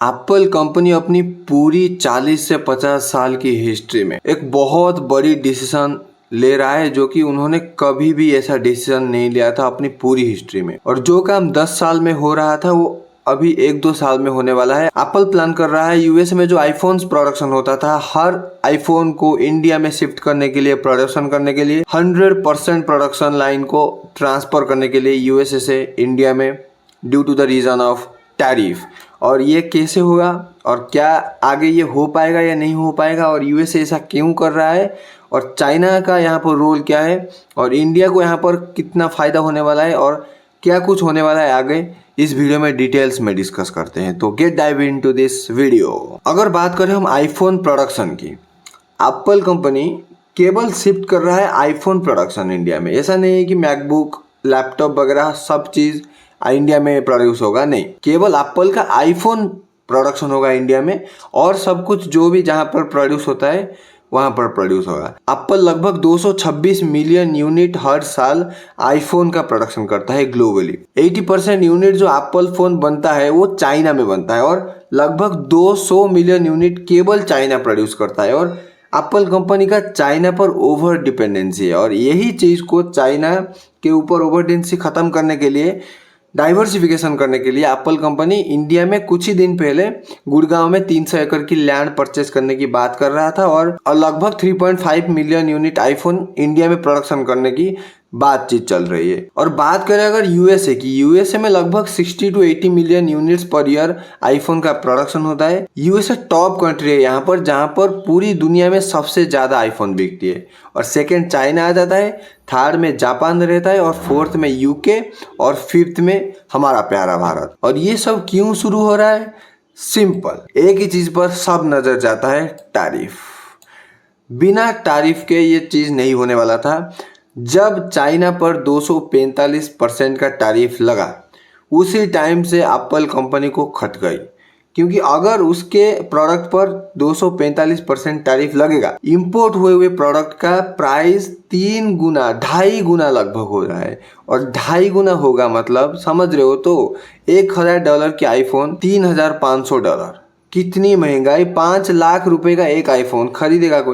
Apple company अपनी पूरी 40 से 50 साल की हिस्ट्री में एक बहुत बड़ी डिसीजन ले रहा है, जो कि उन्होंने कभी भी ऐसा डिसीजन नहीं लिया था अपनी पूरी हिस्ट्री में। और जो काम 10 साल में हो रहा था वो अभी 1-2 साल में होने वाला है। एप्पल प्लान कर रहा है यूएस में जो आईफोन्स प्रोडक्शन होता था, हर आईफोन को इंडिया में शिफ्ट करने के लिए, प्रोडक्शन करने के लिए 100% प्रोडक्शन लाइन को ट्रांसफर करने के लिए यूएसए से इंडिया में, due to the reason of tariff. और ये कैसे होगा और क्या आगे ये हो पाएगा या नहीं हो पाएगा, और यूएसए ऐसा क्यों कर रहा है, और चाइना का यहाँ पर रोल क्या है, और इंडिया को यहाँ पर कितना फ़ायदा होने वाला है, और क्या कुछ होने वाला है आगे, इस वीडियो में डिटेल्स में डिस्कस करते हैं। तो get dive into this video. अगर बात करें हम आईफोन प्रोडक्शन की, एप्पल कंपनी केवल शिफ्ट कर रहा है आईफोन प्रोडक्शन इंडिया में। ऐसा नहीं है कि मैकबुक, लैपटॉप वगैरह सब चीज़ इंडिया में प्रोड्यूस होगा, नहीं, केवल एप्पल का आईफोन प्रोडक्शन होगा इंडिया में, और सब कुछ जो भी जहाँ पर प्रोड्यूस होता है वहाँ पर प्रोड्यूस होगा। एप्पल लगभग 226 मिलियन यूनिट हर साल आईफोन का प्रोडक्शन करता है ग्लोबली। 80% यूनिट जो एप्पल फोन बनता है वो चाइना में बनता है, और लगभग 200 मिलियन यूनिट केवल चाइना प्रोड्यूस करता है। और एप्पल कंपनी का चाइना पर ओवर डिपेंडेंसी है, और यही चीज़ को चाइना के ऊपर ओवर डिपेंडेंसी ख़त्म करने के लिए, डाइवर्सिफिकेशन करने के लिए एप्पल कंपनी इंडिया में कुछ ही दिन पहले गुड़गांव में 300 एकड़ की लैंड परचेस करने की बात कर रहा था, और लगभग 3.5 मिलियन यूनिट आईफोन इंडिया में प्रोडक्शन करने की बातचीत चल रही है। और बात करें अगर यूएसए की, यूएसए में लगभग 60 to 80 million units per year iPhone का प्रोडक्शन होता है। यूएसए टॉप कंट्री है यहाँ पर, जहाँ पर पूरी दुनिया में सबसे ज़्यादा आईफोन बिकती है। और सेकेंड चाइना आ जाता है, थर्ड में जापान रहता है, और फोर्थ में यूके, और फिफ्थ में हमारा प्यारा भारत। और ये सब क्यों शुरू हो रहा है? सिंपल, एक ही चीज़ पर सब नज़र जाता है, टैरिफ। बिना टैरिफ के ये चीज़ नहीं होने वाला था। जब चाइना पर 245% का टैरिफ लगा, उसी टाइम से एप्पल कंपनी को खट गई, क्योंकि अगर उसके प्रोडक्ट पर 245% टैरिफ लगेगा, इंपोर्ट हुए हुए प्रोडक्ट का प्राइस 3 गुना, 2.5 गुना लगभग हो रहा है। और 2.5 गुना होगा मतलब समझ रहे हो, तो $1,000 की आईफोन $3,500, कितनी महंगाई। 5 लाख रुपए का एक आईफोन खरीदेगा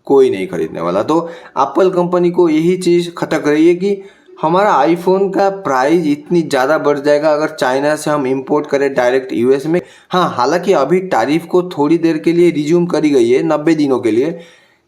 कोई नहीं खरीदने वाला। तो एप्पल कंपनी को यही चीज़ खटक रही है कि हमारा आईफोन का प्राइस इतनी ज़्यादा बढ़ जाएगा अगर चाइना से हम इंपोर्ट करें डायरेक्ट यूएस में। हाँ, हालांकि अभी टैरिफ को थोड़ी देर के लिए रिज्यूम करी गई है, 90 दिनों के लिए,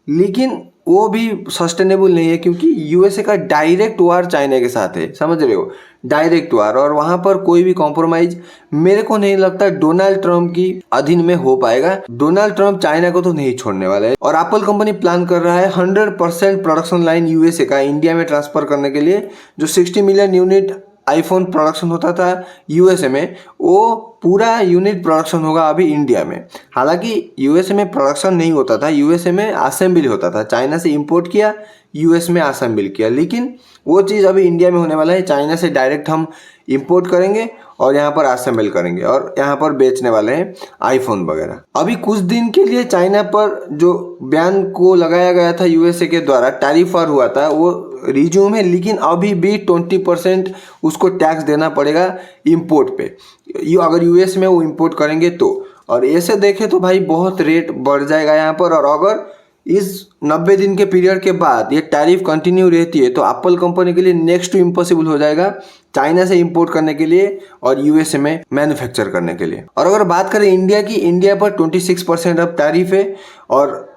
लेकिन वो भी सस्टेनेबल नहीं है, क्योंकि यूएसए का डायरेक्ट वार चाइना के साथ है, समझ रहे हो, डायरेक्ट वार। और वहाँ पर कोई भी कॉम्प्रोमाइज मेरे को नहीं लगता डोनाल्ड ट्रंप की अधीन में हो पाएगा। डोनाल्ड ट्रंप चाइना को तो नहीं छोड़ने वाले है। और एप्पल कंपनी प्लान कर रहा है 100% प्रोडक्शन लाइन यूएसए का इंडिया में ट्रांसफर करने के लिए। जो 60 मिलियन यूनिट आईफोन प्रोडक्शन होता था यूएसए में, वो पूरा यूनिट प्रोडक्शन होगा अभी इंडिया में। हालांकि यूएसए में प्रोडक्शन नहीं होता था, यूएसए में असेंबली होता था। चाइना से इंपोर्ट किया, यूएस में असेंबल किया, लेकिन वो चीज़ अभी इंडिया में होने वाला है। चाइना से डायरेक्ट हम इंपोर्ट करेंगे और यहाँ पर असेंबल करेंगे, और यहाँ पर बेचने वाले हैं आईफोन वगैरह। अभी कुछ दिन के लिए चाइना पर जो बैन को लगाया गया था यूएसए के द्वारा, टैरिफ वार हुआ था, वो रिज्यूम है, लेकिन अभी भी 20% उसको टैक्स देना पड़ेगा इंपोर्ट पे, अगर यूएस में वो इंपोर्ट करेंगे तो। और ऐसे देखें तो भाई बहुत रेट बढ़ जाएगा यहाँ पर। और अगर इस 90 दिन के पीरियड के बाद ये टैरिफ कंटिन्यू रहती है, तो एप्पल कंपनी के लिए नेक्स्ट टू इम्पॉसिबल हो जाएगा चाइना से इंपोर्ट करने के लिए और यूएसए में मैन्युफैक्चर करने के लिए। और अगर बात करें इंडिया की, इंडिया पर 26% अब टैरिफ है। और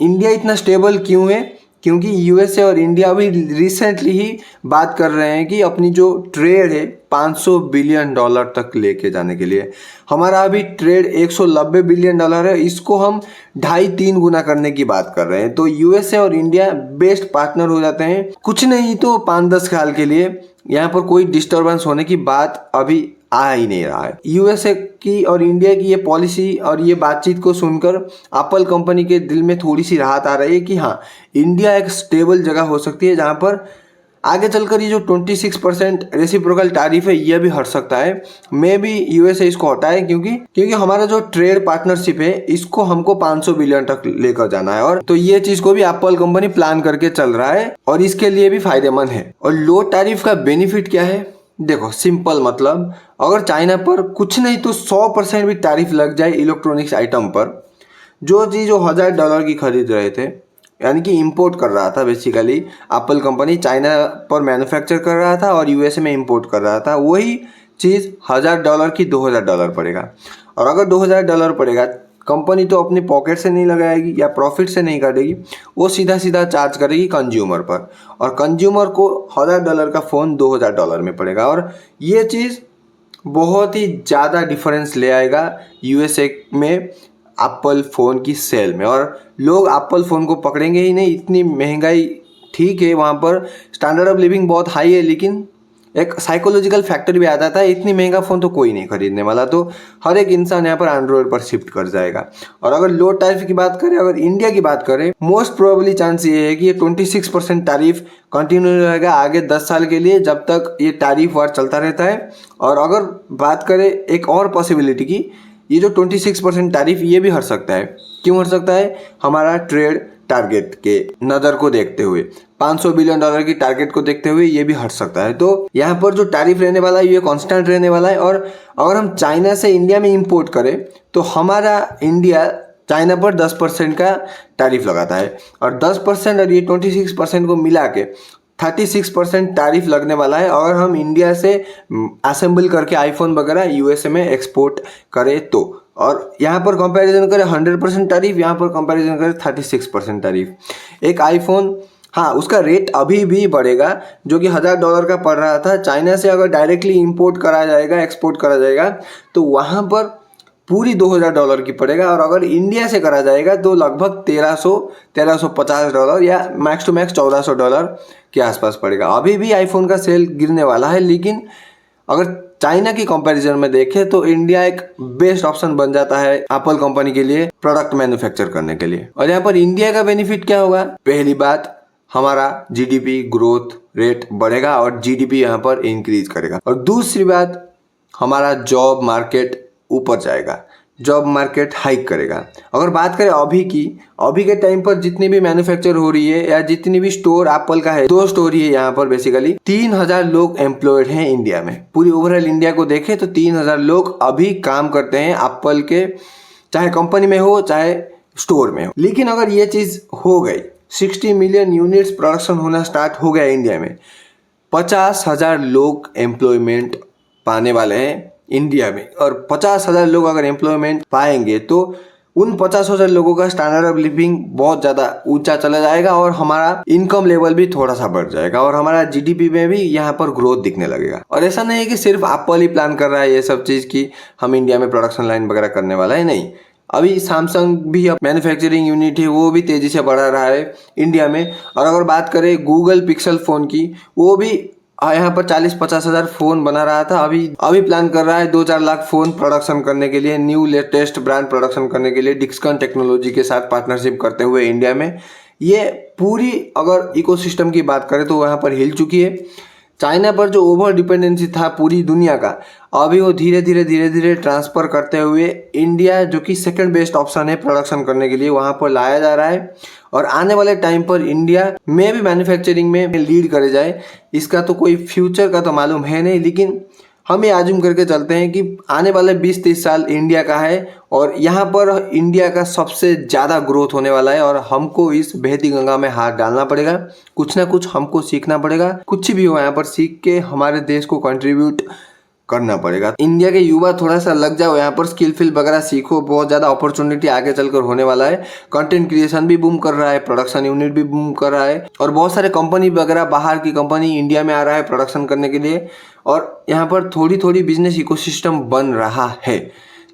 इंडिया इतना स्टेबल क्यों है? क्योंकि यूएसए और इंडिया अभी रिसेंटली ही बात कर रहे हैं कि अपनी जो ट्रेड है $500 बिलियन तक लेके जाने के लिए। हमारा अभी ट्रेड $190 बिलियन है, इसको हम 2.5-3 गुना करने की बात कर रहे हैं। तो यूएसए और इंडिया बेस्ट पार्टनर हो जाते हैं। कुछ नहीं तो 5-10 साल के लिए यहाँ पर कोई डिस्टर्बेंस होने की बात अभी आ ही नहीं रहा है। यूएसए की और इंडिया की ये पॉलिसी और ये बातचीत को सुनकर एप्पल कंपनी के दिल में थोड़ी सी राहत आ रही है कि हाँ, इंडिया एक स्टेबल जगह हो सकती है, जहाँ पर आगे चलकर ये जो 26% रेसिप्रोकल टैरिफ है ये भी हट सकता है। मे भी यूएसए इसको हटाए, क्योंकि हमारा जो ट्रेड पार्टनरशिप है इसको हमको 500 बिलियन तक लेकर जाना है। और तो ये चीज को भी एप्पल कंपनी प्लान करके चल रहा है, और इसके लिए भी फायदेमंद है। और लो टैरिफ का बेनिफिट क्या है? देखो सिंपल, मतलब अगर चाइना पर कुछ नहीं तो 100% भी टैरिफ लग जाए इलेक्ट्रॉनिक्स आइटम पर, जो चीज़ वो $1000 की खरीद रहे थे, यानी कि इंपोर्ट कर रहा था, बेसिकली एप्पल कंपनी चाइना पर मैन्युफैक्चर कर रहा था और यूएसए में इंपोर्ट कर रहा था, वही चीज़ $1000 की $2000 पड़ेगा। और अगर $2000 पड़ेगा, कंपनी तो अपनी पॉकेट से नहीं लगाएगी या प्रॉफिट से नहीं काटेगी, वो सीधा सीधा चार्ज करेगी कंज्यूमर पर, और कंज्यूमर को $1000 का फ़ोन $2000 में पड़ेगा। और ये चीज़ बहुत ही ज़्यादा डिफरेंस ले आएगा यूएसए में एप्पल फ़ोन की सेल में, और लोग एप्पल फ़ोन को पकड़ेंगे ही नहीं। इतनी महंगाई, ठीक है वहाँ पर स्टैंडर्ड ऑफ लिविंग बहुत हाई है, लेकिन एक साइकोलॉजिकल फैक्टर भी आ जाता है, इतनी महंगा फ़ोन तो कोई नहीं खरीदने वाला, तो हर एक इंसान यहाँ पर एंड्रॉयड पर शिफ्ट कर जाएगा। और अगर लो टैरिफ की बात करें, अगर इंडिया की बात करें, मोस्ट प्रोबेबली चांस ये है कि ये 26% टैरिफ कंटिन्यू रहेगा आगे 10 साल के लिए, जब तक ये टैरिफ वार चलता रहता है। और अगर बात करें एक और पॉसिबिलिटी की, ये जो 26% टैरिफ ये भी हट सकता है। क्यों हट सकता है? हमारा ट्रेड टारगेट के नज़र को देखते हुए, $500 बिलियन की टारगेट को देखते हुए ये भी हट सकता है। तो यहाँ पर जो टैरिफ रहने वाला है ये कांस्टेंट रहने वाला है। और अगर हम चाइना से इंडिया में इंपोर्ट करें तो हमारा इंडिया चाइना पर 10% का टैरिफ लगाता है, और 10% और ये 26% को मिला के 36% टैरिफ लगने वाला है अगर हम इंडिया से असेंबल करके आईफोन वगैरह यूएसए में एक्सपोर्ट करें तो। और यहाँ पर कंपैरिजन करें 100% टैरिफ, यहाँ पर कंपैरिजन करें 36% टैरिफ। एक आईफोन, हाँ उसका रेट अभी भी बढ़ेगा, जो कि $1000 का पड़ रहा था। चाइना से अगर डायरेक्टली इंपोर्ट करा जाएगा, एक्सपोर्ट करा जाएगा, तो वहाँ पर पूरी $2000 की पड़ेगा। और अगर इंडिया से करा जाएगा तो लगभग $1350 या मैक्स टू मैक्स $1400 के आसपास पड़ेगा। अभी भी आईफोन का सेल गिरने वाला है, लेकिन अगर चाइना की कंपैरिजन में देखें तो इंडिया एक बेस्ट ऑप्शन बन जाता है एप्पल कंपनी के लिए प्रोडक्ट मैन्युफैक्चर करने के लिए। और यहाँ पर इंडिया का बेनिफिट क्या होगा? पहली बात, हमारा जीडीपी ग्रोथ रेट बढ़ेगा और जीडीपी यहाँ पर इंक्रीज करेगा। और दूसरी बात, हमारा जॉब मार्केट ऊपर जाएगा, जॉब मार्केट हाइक करेगा। अगर बात करें अभी के टाइम पर जितनी भी मैन्युफैक्चर हो रही है या जितनी भी स्टोर एप्पल का है, 2 स्टोर ही है यहाँ पर, बेसिकली 3000 लोग एम्प्लॉयड हैं इंडिया में। पूरी ओवरऑल इंडिया को देखें तो 3000 लोग अभी काम करते हैं एप्पल के, चाहे कंपनी में हो चाहे स्टोर में हो। लेकिन अगर ये चीज़ हो गई, 60 मिलियन यूनिट्स प्रोडक्शन होना स्टार्ट हो गया इंडिया में, 50,000 लोग एम्प्लॉयमेंट पाने वाले हैं इंडिया में। और 50,000 लोग अगर एम्प्लॉयमेंट पाएंगे तो उन 50,000 लोगों का स्टैंडर्ड ऑफ लिविंग बहुत ज़्यादा ऊंचा चला जाएगा और हमारा इनकम लेवल भी थोड़ा सा बढ़ जाएगा और हमारा जीडीपी में भी यहाँ पर ग्रोथ दिखने लगेगा। और ऐसा नहीं है कि सिर्फ एप्पल ही प्लान कर रहा है ये सब चीज़ की हम इंडिया में प्रोडक्शन लाइन वगैरह करने वाला है, नहीं। अभी सैमसंग भी मैन्युफैक्चरिंग यूनिट है, वो भी तेज़ी से बढ़ा रहा है इंडिया में। और अगर बात करें गूगल पिक्सल फ़ोन की, वो भी यहाँ पर 40-50 हज़ार फ़ोन बना रहा था, अभी प्लान कर रहा है 2-4 लाख फ़ोन प्रोडक्शन करने के लिए, न्यू लेटेस्ट ब्रांड प्रोडक्शन करने के लिए डिक्सन टेक्नोलॉजी के साथ पार्टनरशिप करते हुए इंडिया में। ये पूरी अगर इकोसिस्टम की बात करें तो यहाँ पर हिल चुकी है। चाइना पर जो ओवर डिपेंडेंसी था पूरी दुनिया का, अभी वो धीरे धीरे ट्रांसफ़र करते हुए इंडिया, जो कि सेकंड बेस्ट ऑप्शन है प्रोडक्शन करने के लिए, वहाँ पर लाया जा रहा है। और आने वाले टाइम पर इंडिया में भी मैन्युफैक्चरिंग में लीड करे जाए, इसका तो कोई फ्यूचर का तो मालूम है नहीं, लेकिन हम ये आजुम करके चलते हैं कि आने वाले 20-30 साल इंडिया का है और यहाँ पर इंडिया का सबसे ज़्यादा ग्रोथ होने वाला है। और हमको इस बहती गंगा में हाथ डालना पड़ेगा, कुछ ना कुछ हमको सीखना पड़ेगा, कुछ भी हो यहाँ पर सीख के हमारे देश को कंट्रीब्यूट करना पड़ेगा। इंडिया के युवा थोड़ा सा लग जाओ यहाँ पर, स्किल फील्ड वगैरह सीखो, बहुत ज़्यादा अपॉर्चुनिटी आगे चलकर होने वाला है। कंटेंट क्रिएशन भी बूम कर रहा है, प्रोडक्शन यूनिट भी बूम कर रहा है और बहुत सारे कंपनी वगैरह, बाहर की कंपनी इंडिया में आ रहा है प्रोडक्शन करने के लिए। और यहाँ पर थोड़ी बिजनेस इकोसिस्टम बन रहा है।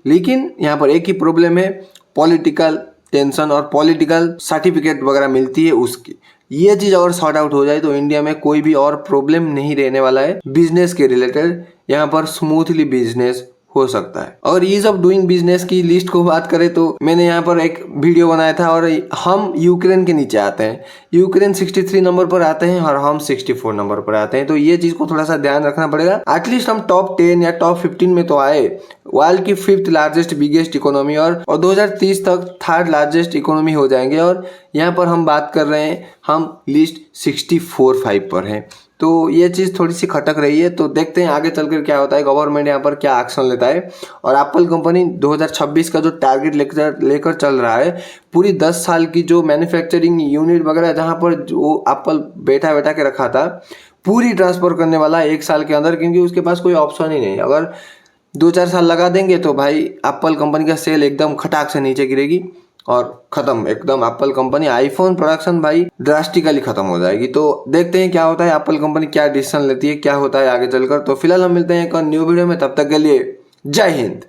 लेकिन यहाँ पर एक ही प्रॉब्लम है, पॉलिटिकल टेंशन और पॉलिटिकल सर्टिफिकेट वगैरह मिलती है उसकी। ये चीज़ अगर सॉर्ट आउट हो जाए तो इंडिया में कोई भी और प्रॉब्लम नहीं रहने वाला है बिजनेस के रिलेटेड। यहाँ पर स्मूथली बिजनेस हो सकता है। और ईज ऑफ डूइंग बिजनेस की लिस्ट को बात करें तो मैंने यहाँ पर एक वीडियो बनाया था और हम यूक्रेन के नीचे आते हैं। यूक्रेन 63 नंबर पर आते हैं और हम 64 नंबर पर आते हैं। तो ये चीज़ को थोड़ा सा ध्यान रखना पड़ेगा। एटलीस्ट हम टॉप 10 या टॉप 15 में तो आए, वर्ल्ड की 5th लार्जेस्ट बिगेस्ट इकोनॉमी और 2030 तक 3rd लार्जेस्ट इकोनॉमी हो जाएंगे। और यहाँ पर हम बात कर रहे हैं, हम लिस्ट 64-5 पर हैं। तो ये चीज़ थोड़ी सी खटक रही है। तो देखते हैं आगे चलकर क्या होता है, गवर्नमेंट यहाँ पर क्या एक्शन लेता है। और एप्पल कंपनी 2026 का जो टारगेट लेकर चल रहा है, पूरी 10 साल की जो मैन्युफैक्चरिंग यूनिट वगैरह जहाँ पर जो एप्पल बैठा के रखा था, पूरी ट्रांसफ़र करने वाला है 1 साल के अंदर, क्योंकि उसके पास कोई ऑप्शन ही नहीं। अगर 2-4 साल लगा देंगे तो भाई एप्पल कंपनी का सेल एकदम खटाक से नीचे गिरेगी और खत्म एकदम। एप्पल कंपनी आईफोन प्रोडक्शन भाई ड्रास्टिकली खत्म हो जाएगी। तो देखते हैं क्या होता है, एप्पल कंपनी क्या डिसीजन लेती है, क्या होता है आगे चलकर। तो फिलहाल हम मिलते हैं एक और न्यू वीडियो में, तब तक के लिए जय हिंद।